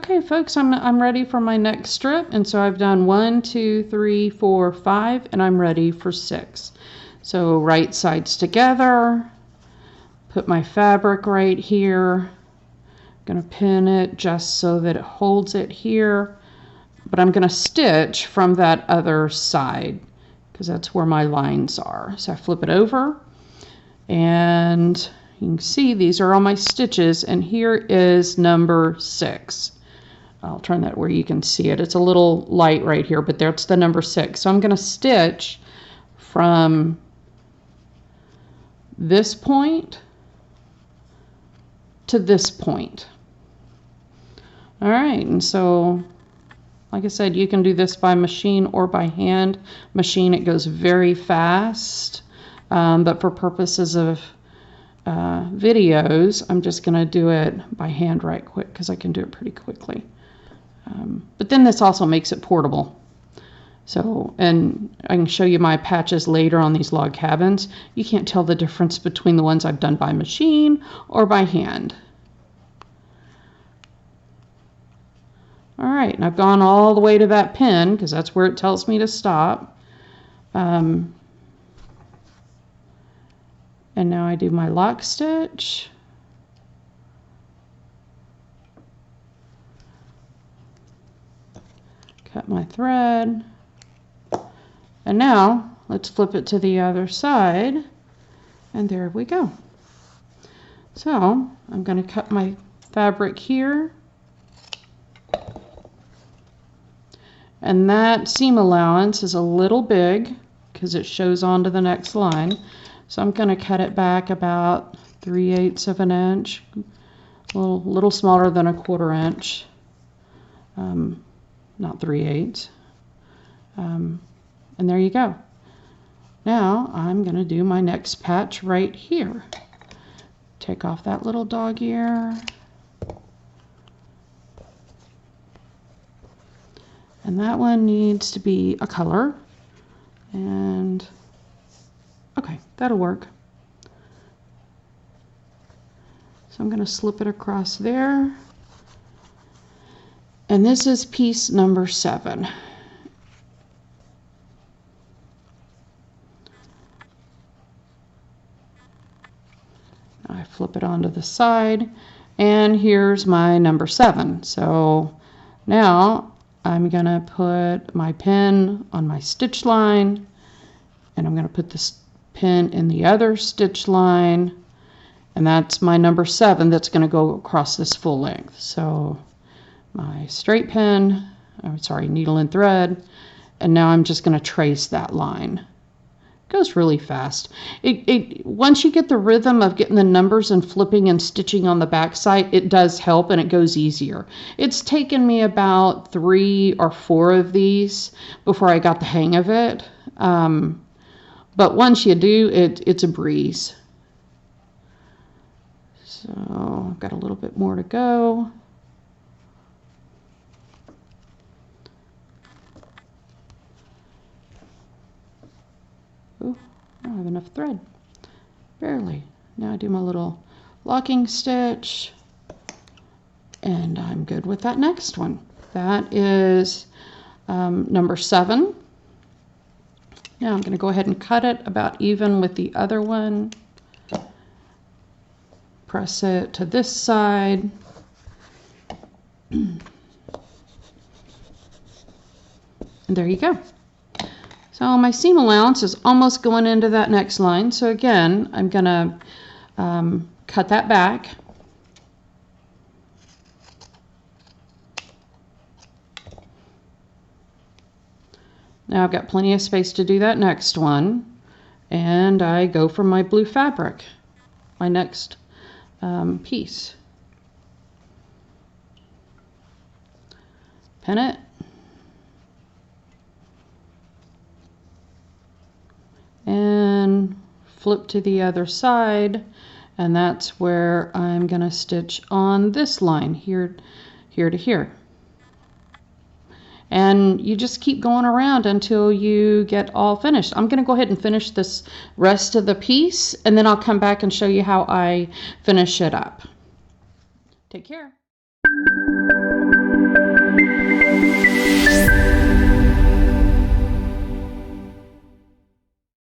Okay, folks, I'm ready for my next strip, and so I've done 1, 2, 3, 4, 5, and I'm ready for 6. So right sides together, put my fabric right here. I'm going to pin it just so that it holds it here, but I'm going to stitch from that other side because that's where my lines are. So I flip it over, and you can see these are all my stitches, and here is number 6. I'll turn that where you can see it. It's a little light right here, but that's the number 6. So I'm going to stitch from this point to this point. All right, and so like I said, you can do this by machine or by hand. Machine, it goes very fast, but for purposes of videos, I'm just going to do it by hand right quick because I can do it pretty quickly. But then this also makes it portable. So, and I can show you my patches later on these log cabins. You can't tell the difference between the ones I've done by machine or by hand. All right, and I've gone all the way to that pin because that's where it tells me to stop. And now I do my lock stitch. Cut my thread. And now let's flip it to the other side. And there we go. So I'm going to cut my fabric here. And that seam allowance is a little big because it shows onto the next line. So I'm going to cut it back about 3/8 of an inch, a little smaller than a 1/4 inch, not 3/8. And there you go. Now I'm going to do my next patch right here. Take off that little dog ear. And that one needs to be a color. And okay, that'll work. So I'm going to slip it across there. And this is piece number 7. I flip it onto the side, and here's my number 7. So now I'm going to put my pin on my stitch line, and I'm going to put this pin in the other stitch line, and that's my number 7 that's going to go across this full length. So my straight pin, needle and thread, and now I'm just going to trace that line. It goes really fast. Once you get the rhythm of getting the numbers and flipping and stitching on the back side, it does help and it goes easier. It's taken me about 3 or 4 of these before I got the hang of it. But once you do, it's a breeze. So I've got a little bit more to go. Ooh, I don't have enough thread. Barely. Now I do my little locking stitch, and I'm good with that next one. That is number 7. Now I'm going to go ahead and cut it about even with the other one. Press it to this side. And there you go. So my seam allowance is almost going into that next line. So again, I'm going to cut that back. Now I've got plenty of space to do that next one. And I go for my blue fabric, my next piece. Pin it. And flip to the other side, and that's where I'm going to stitch on this line here to here. And you just keep going around until you get all finished. I'm going to go ahead and finish this rest of the piece, and then I'll come back and show you how I finish it up. Take care.